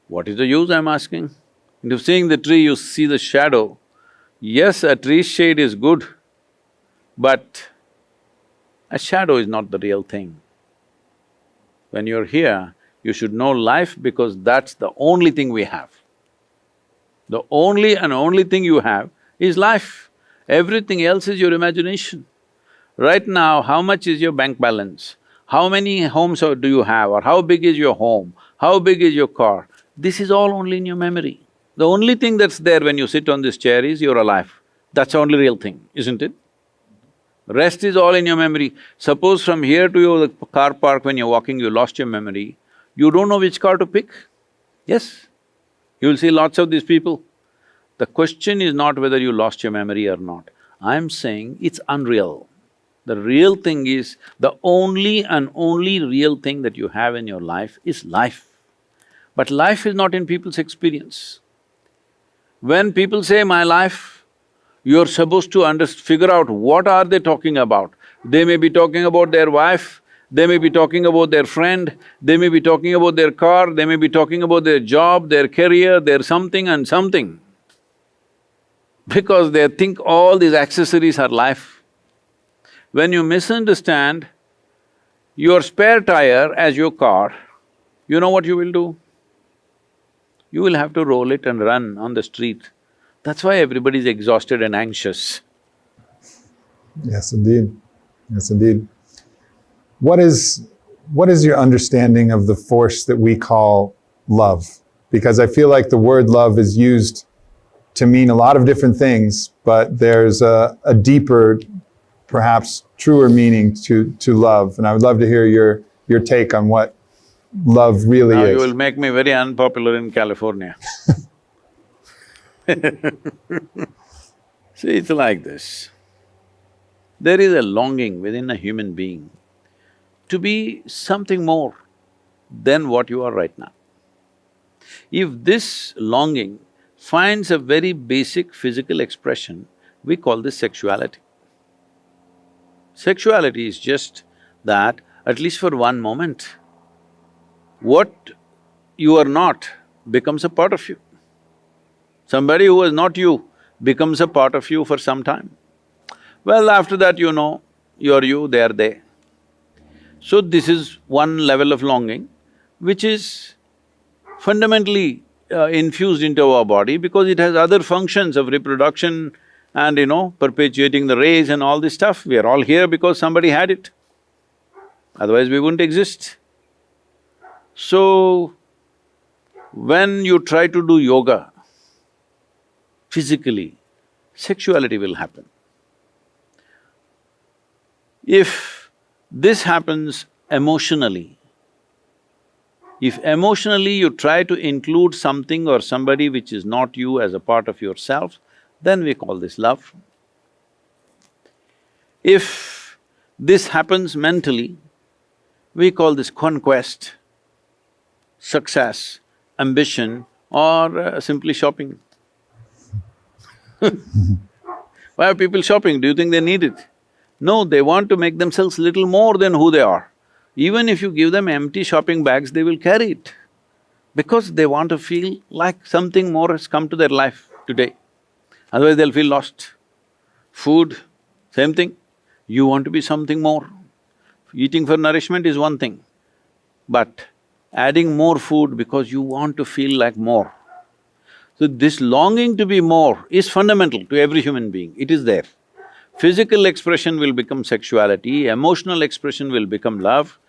What is the use, I'm asking? Instead of seeing the tree, you see the shadow. Yes, a tree's shade is good, but a shadow is not the real thing. When you're here, you should know life because that's the only thing we have. The only thing you have is life. Everything else is your imagination. Right now, how much is your bank balance? How many homes do you have, or how big is your home? How big is your car? This is all only in your memory. The only thing that's there when you sit on this chair is you're alive. That's the only real thing, isn't it? Rest is all in your memory. Suppose from here to your car park, when you're walking, you lost your memory, you don't know which car to pick. Yes, you'll see lots of these people. The question is not whether you lost your memory or not. I'm saying it's unreal. The real thing is, the only and only real thing that you have in your life is life. But life is not in people's experience. When people say, my life, you're supposed to figure out what are they talking about. They may be talking about their wife, they may be talking about their friend, they may be talking about their car, they may be talking about their job, their career, their something and something. Because they think all these accessories are life. When you misunderstand your spare tire as your car, you know what you will do? You will have to roll it and run on the street. That's why everybody is exhausted and anxious.
Yes, indeed. Yes, indeed. What is your understanding of the force that we call love? Because I feel like the word love is used to mean a lot of different things, but there's a deeper, perhaps truer meaning to love. And I would love to hear your take on what love really
Now
is.
you will make me very unpopular in California. See, it's like this. There is a longing within a human being to be something more than what you are right now. If this longing finds a very basic physical expression, we call this sexuality. Sexuality is just that, at least for one moment, what you are not becomes a part of you. Somebody who was not you becomes a part of you for some time. Well, after that you know, you're you, they're they. So this is one level of longing which is fundamentally infused into our body because it has other functions of reproduction and perpetuating the race and all this stuff. We are all here because somebody had it, otherwise we wouldn't exist. So, when you try to do yoga, physically, sexuality will happen. If this happens emotionally, if emotionally you try to include something or somebody which is not you as a part of yourself, then we call this love. If this happens mentally, we call this conquest, success, ambition, or simply shopping. Why are people shopping? Do you think they need it? No, they want to make themselves little more than who they are. Even if you give them empty shopping bags, they will carry it because they want to feel like something more has come to their life today. Otherwise they'll feel lost. Food, same thing. You want to be something more. Eating for nourishment is one thing, but adding more food because you want to feel like more. So this longing to be more is fundamental to every human being, it is there. Physical expression will become sexuality, emotional expression will become love,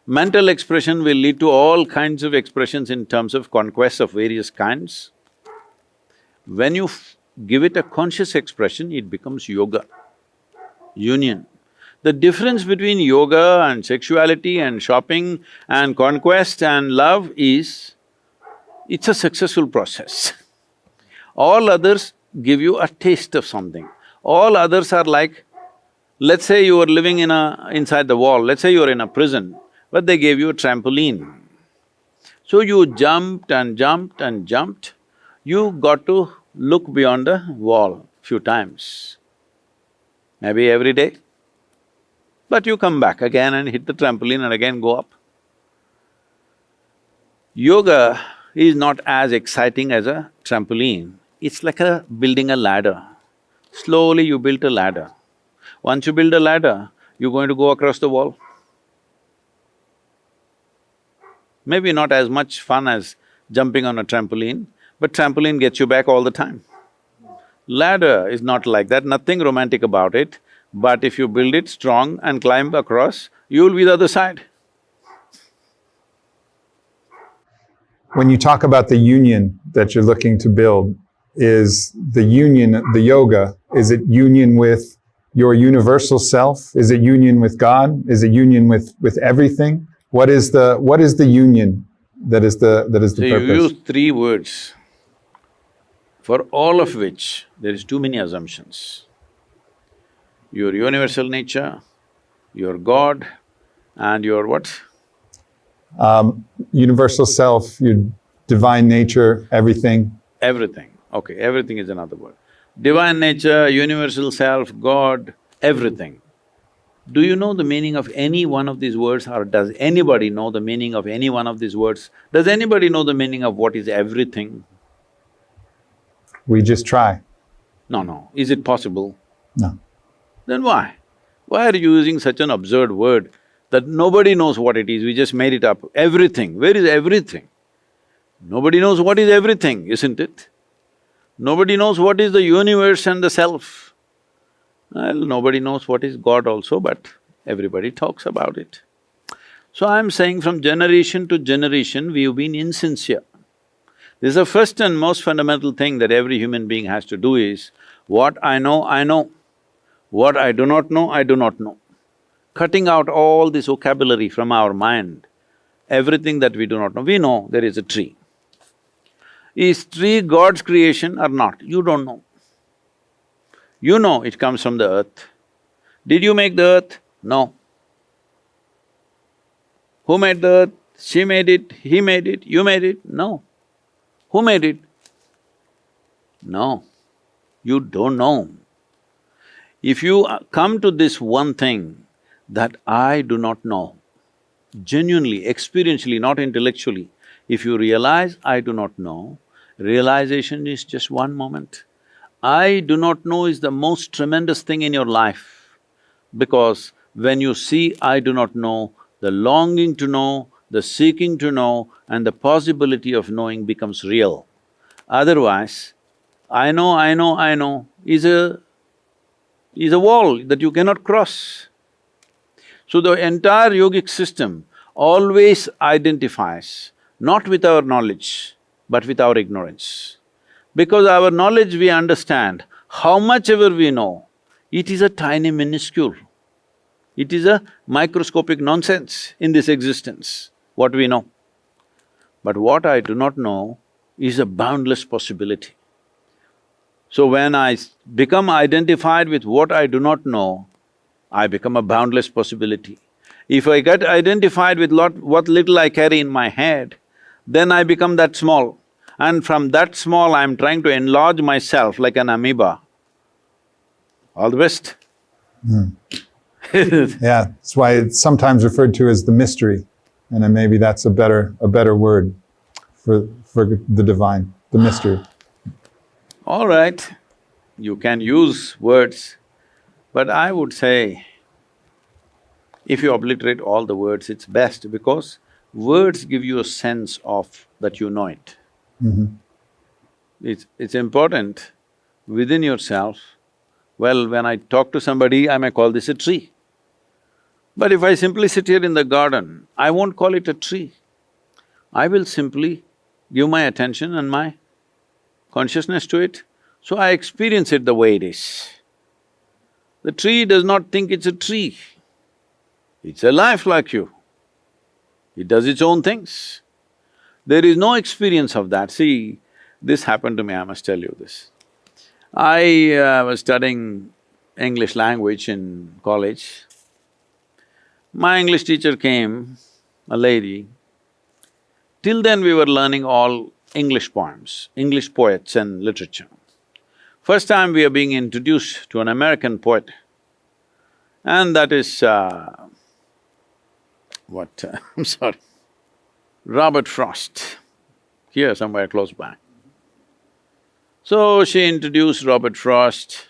mental expression will lead to all kinds of expressions in terms of conquests of various kinds. When you give it a conscious expression, it becomes yoga, union. The difference between yoga and sexuality and shopping and conquest and love is, it's a successful process. All others give you a taste of something. All others are like, let's say you were living inside the wall, let's say you were in a prison, but they gave you a trampoline. So you jumped and jumped and jumped, you got to look beyond the wall few times, maybe every day. But you come back again and hit the trampoline and again go up. Yoga is not as exciting as a trampoline, it's like building a ladder. Slowly you build a ladder. Once you build a ladder, you're going to go across the wall. Maybe not as much fun as jumping on a trampoline, but trampoline gets you back all the time. Ladder is not like that, nothing romantic about it, but if you build it strong and climb across, you'll be the other side.
When you talk about the union that you're looking to build, is the union, the yoga, is it union with your universal self? Is it union with God? Is it union with everything? What is the union that is the purpose?
So you use three words, for all of which there is too many assumptions. Your universal nature, your God, and your what?
Universal self, your divine nature, everything.
Everything. Okay, everything is another word. Divine nature, universal self, God, everything. Do you know the meaning of any one of these words, or does anybody know the meaning of any one of these words? Does anybody know the meaning of what is everything?
We just try.
No. Is it possible?
No.
Then why? Why are you using such an absurd word that nobody knows what it is, we just made it up? Everything, where is everything? Nobody knows what is everything, isn't it? Nobody knows what is the universe and the self. Well, nobody knows what is God also, but everybody talks about it. So I'm saying from generation to generation, we've been insincere. This is the first and most fundamental thing that every human being has to do is, what I know, I know. What I do not know, I do not know. Cutting out all this vocabulary from our mind, everything that we do not know. We know there is a tree. Is tree God's creation or not? You don't know. You know it comes from the earth. Did you make the earth? No. Who made the earth? She made it, he made it, you made it? No. Who made it? No. You don't know. If you come to this one thing that I do not know, genuinely, experientially, not intellectually, if you realize I do not know, realization is just one moment. I do not know is the most tremendous thing in your life, because when you see I do not know, the longing to know, the seeking to know and the possibility of knowing becomes real. Otherwise, I know is a wall that you cannot cross. So the entire yogic system always identifies not with our knowledge, but with our ignorance. Because our knowledge we understand, how much ever we know, it is a tiny minuscule. It is a microscopic nonsense in this existence, what we know. But what I do not know is a boundless possibility. So when I become identified with what I do not know, I become a boundless possibility. If I get identified with what little I carry in my head, then I become that small. And from that small, I'm trying to enlarge myself like an amoeba. All the best.
Yeah, that's why it's sometimes referred to as the mystery. And then maybe that's a better word for the divine, the mystery.
All right, you can use words, but I would say, if you obliterate all the words, it's best, because words give you a sense of that you know it. It's important within yourself. Well, when I talk to somebody, I may call this a tree. But if I simply sit here in the garden, I won't call it a tree. I will simply give my attention and my consciousness to it, so I experience it the way it is. The tree does not think it's a tree. It's a life like you. It does its own things. There is no experience of that. See, this happened to me, I must tell you this. I was studying English language in college. My English teacher came, a lady. Till then we were learning all English poems, English poets and literature. First time we are being introduced to an American poet, and that is I'm sorry, Robert Frost, here somewhere close by. So she introduced Robert Frost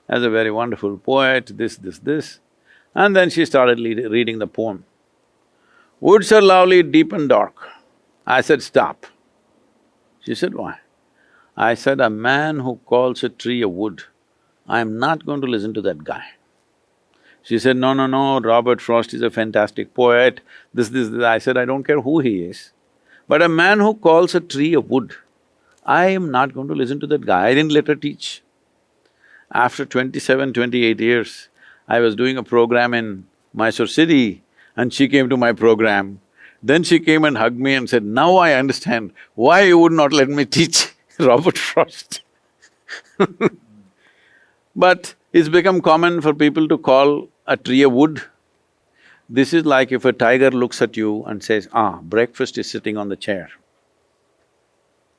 as a very wonderful poet, this, and then she started reading the poem. Woods are lovely, deep and dark. I said, stop. She said, why? I said, a man who calls a tree a wood, I'm not going to listen to that guy. She said, no, Robert Frost is a fantastic poet, this. I said, I don't care who he is, but a man who calls a tree a wood, I am not going to listen to that guy. I didn't let her teach. After 27, 28 years, I was doing a program in Mysore city and she came to my program. Then she came and hugged me and said, now I understand why you would not let me teach Robert Frost. But it's become common for people to call a tree a wood. This is like if a tiger looks at you and says, breakfast is sitting on the chair.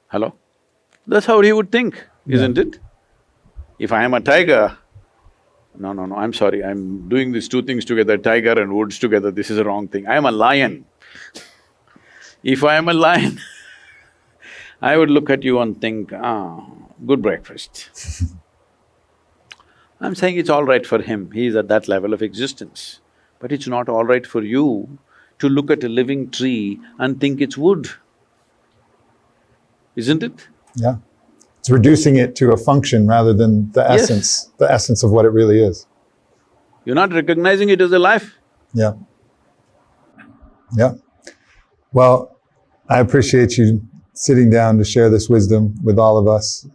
Hello? That's how he would think, isn't it? If I am a tiger, No, no, no, I'm sorry, I'm doing these two things together, tiger and woods together, this is a wrong thing. I am a lion. If I am a lion, I would look at you and think, good breakfast. I'm saying it's all right for him, he is at that level of existence. But it's not all right for you to look at a living tree and think it's wood, isn't it?
Yeah. It's reducing it to a function rather than
Yes.
the essence of what it really is.
You're not recognizing it as a life.
Yeah. Yeah. Well, I appreciate you sitting down to share this wisdom with all of us.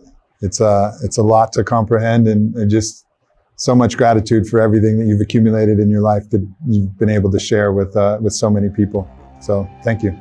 It's a lot to comprehend, and just so much gratitude for everything that you've accumulated in your life that you've been able to share with so many people. So thank you.